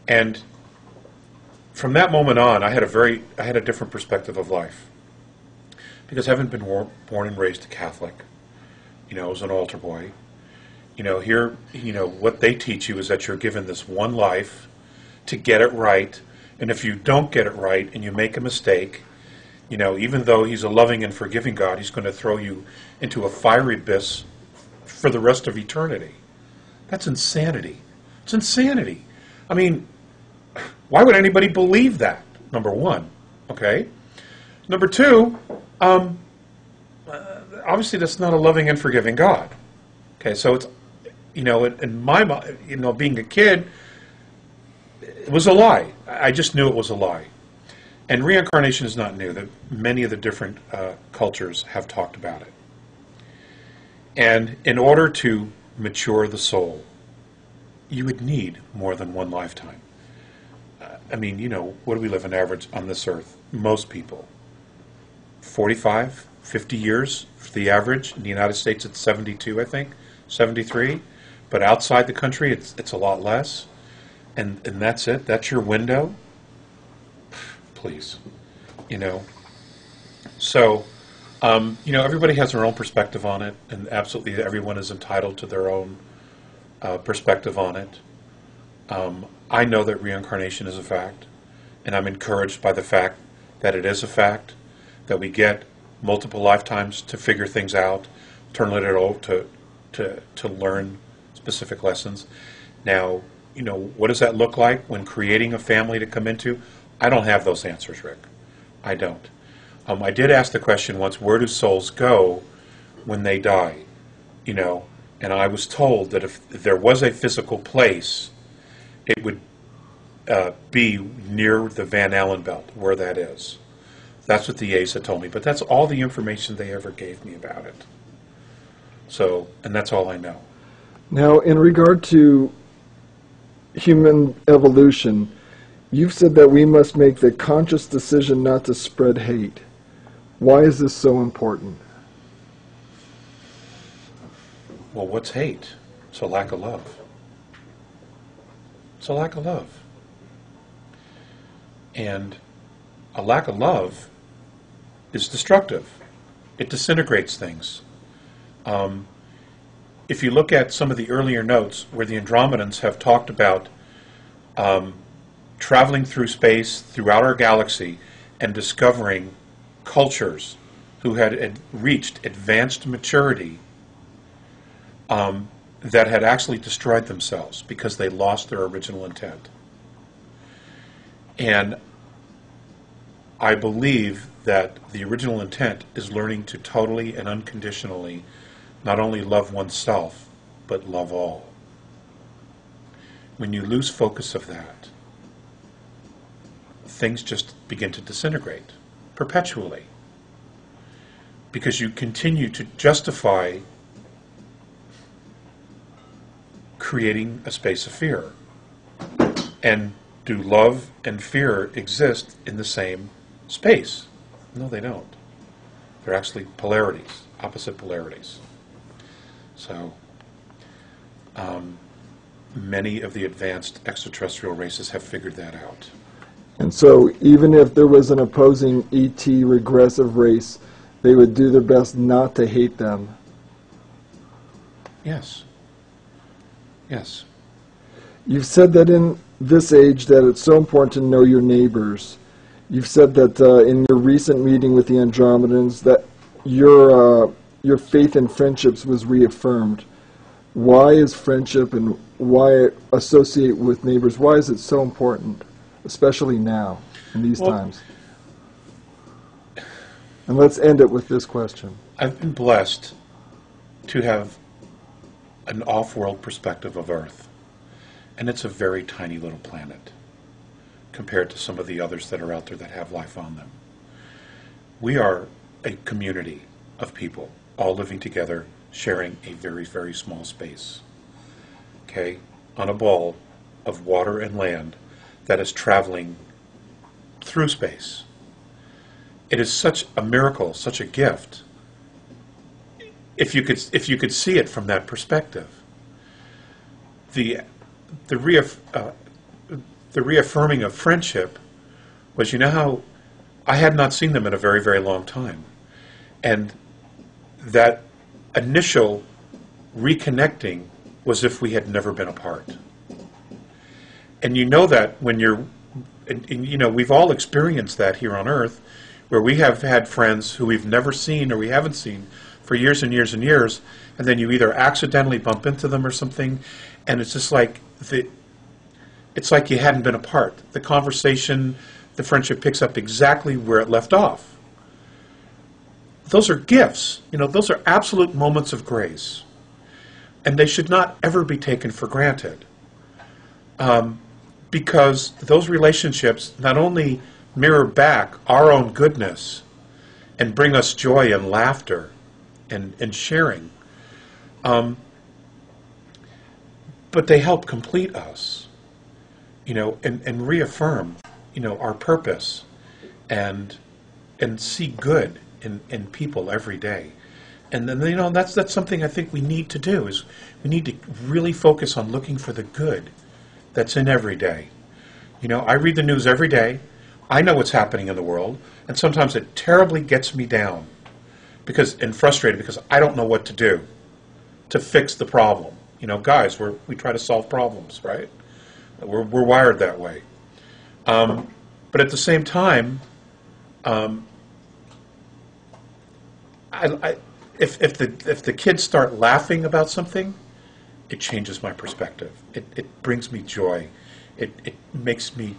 And from that moment on, I had a different perspective of life. Because having been born and raised Catholic, I was an altar boy. Here, what they teach you is that you're given this one life to get it right, and if you don't get it right and you make a mistake, even though he's a loving and forgiving God, he's going to throw you into a fiery abyss for the rest of eternity. That's insanity. It's insanity. I mean, why would anybody believe that? Number one, okay? Number two, obviously that's not a loving and forgiving God. Okay, so it's, in my mind, being a kid, it was a lie. I just knew it was a lie. And reincarnation is not new. That many of the different cultures have talked about it. And in order to mature the soul, you would need more than one lifetime. What do we live on average on this earth? Most people. 45, 50 years for the average. In the United States, it's 72, I think, 73. But outside the country, it's a lot less. And that's it. That's your window. Please, So, everybody has their own perspective on it, and absolutely everyone is entitled to their own perspective on it. I know that reincarnation is a fact, and I'm encouraged by the fact that it is a fact, that we get multiple lifetimes to figure things out, turn it over to learn specific lessons. Now, what does that look like when creating a family to come into? I don't have those answers, Rick. I don't. I did ask the question once, where do souls go when they die? And I was told that if there was a physical place, it would be near the Van Allen belt, where that is. That's what the A's had told me, but that's all the information they ever gave me about it. So, and that's all I know. Now, in regard to human evolution, you've said that we must make the conscious decision not to spread hate. Why is this so important? Well, what's hate? It's a lack of love. It's a lack of love. And a lack of love is destructive. It disintegrates things. If you look at some of the earlier notes where the Andromedans have talked about traveling through space, throughout our galaxy, and discovering cultures who had reached advanced maturity that had actually destroyed themselves because they lost their original intent. And I believe that the original intent is learning to totally and unconditionally not only love oneself, but love all. When you lose focus of that, things just begin to disintegrate perpetually because you continue to justify creating a space of fear. And do love and fear exist in the same space? No, they don't. They're actually polarities, opposite polarities. So, many of the advanced extraterrestrial races have figured that out. And so, even if there was an opposing ET regressive race, they would do their best not to hate them. Yes. Yes. You've said that in this age that it's so important to know your neighbors. You've said that in your recent meeting with the Andromedans that your faith in friendships was reaffirmed. Why is friendship and why associate with neighbors? Why is it so important, especially now, in these times? And let's end it with this question. I've been blessed to have an off-world perspective of Earth. And it's a very tiny little planet compared to some of the others that are out there that have life on them. We are a community of people all living together, sharing a very, very small space. Okay? On a ball of water and land that is traveling through space. It is such a miracle, such a gift. If you could see it from that perspective. the reaffirming of friendship was, you know how I had not seen them in a very, very long time. And that initial reconnecting was if we had never been apart. And you know that when you're, and you know, we've all experienced that here on Earth, where we have had friends who we've never seen or we haven't seen for years and years and years, and then you either accidentally bump into them or something, and it's just like it's like you hadn't been apart. The conversation, the friendship picks up exactly where it left off. Those are gifts. You know, those are absolute moments of grace, and they should not ever be taken for granted. Because those relationships not only mirror back our own goodness and bring us joy and laughter and sharing, but they help complete us, you know, and reaffirm, you know, our purpose and see good in people every day. And then, you know, that's something I think we need to do, is we need to really focus on looking for the good that's in every day. You know, I read the news every day. I know what's happening in the world, and sometimes it terribly gets me down and frustrated because I don't know what to do to fix the problem. You know, guys, we try to solve problems, right? We're wired that way. But at the same time, if the kids start laughing about something, it changes my perspective. It brings me joy. It makes me,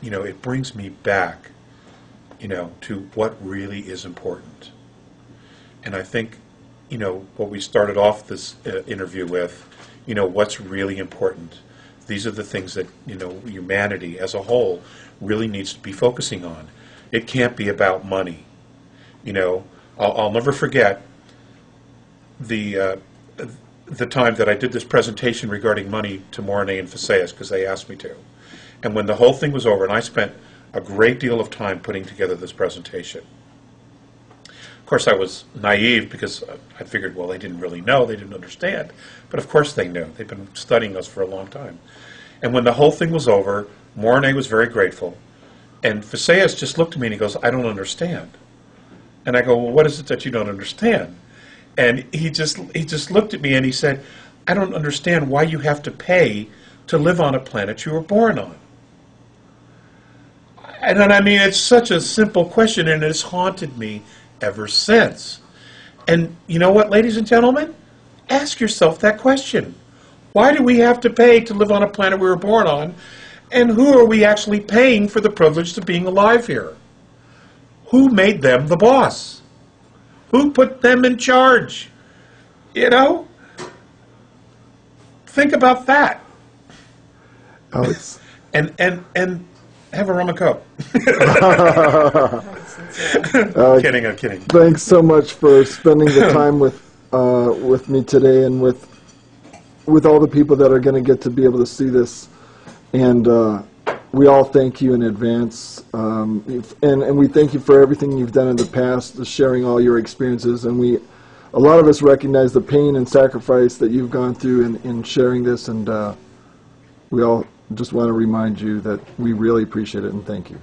you know, it brings me back, you know, to what really is important. And I think, you know, what we started off this interview with, you know, what's really important. These are the things that, you know, humanity as a whole really needs to be focusing on. It can't be about money. You know, I'll never forget the time that I did this presentation regarding money to Mornay and Faseas, because they asked me to. And when the whole thing was over, and I spent a great deal of time putting together this presentation. Of course, I was naive because I figured, well, they didn't really know, they didn't understand. But of course they knew. They've been studying us for a long time. And when the whole thing was over, Mornay was very grateful. And Faseas just looked at me and he goes, I don't understand. And I go, well, what is it that you don't understand? And he just looked at me and he said, I don't understand why you have to pay to live on a planet you were born on. And then, I mean, it's such a simple question, and it's haunted me ever since. And you know what, ladies and gentlemen? Ask yourself that question. Why do we have to pay to live on a planet we were born on? And who are we actually paying for the privilege of being alive here? Who made them the boss? Who put them in charge? You know? Think about that. Alex. And have a rum and coke. Kidding, I'm kidding. Thanks so much for spending the time with me today, and with all the people that are going to get to be able to see this. And we all thank you in advance, and we thank you for everything you've done in the past, sharing all your experiences. And a lot of us recognize the pain and sacrifice that you've gone through in sharing this, and we all just want to remind you that we really appreciate it and thank you.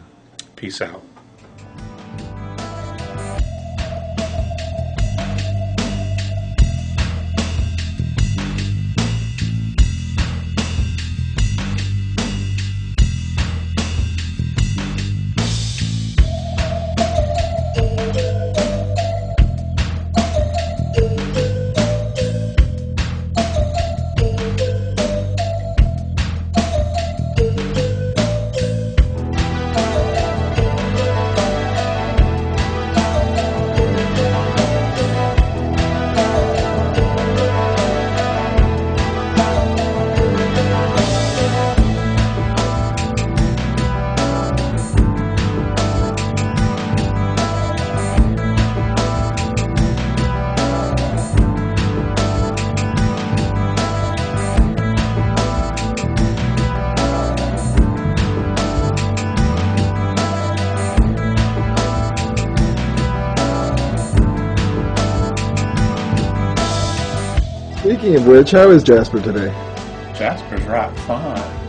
Peace out. Speaking of which, how is Jasper today? Jasper's right fine.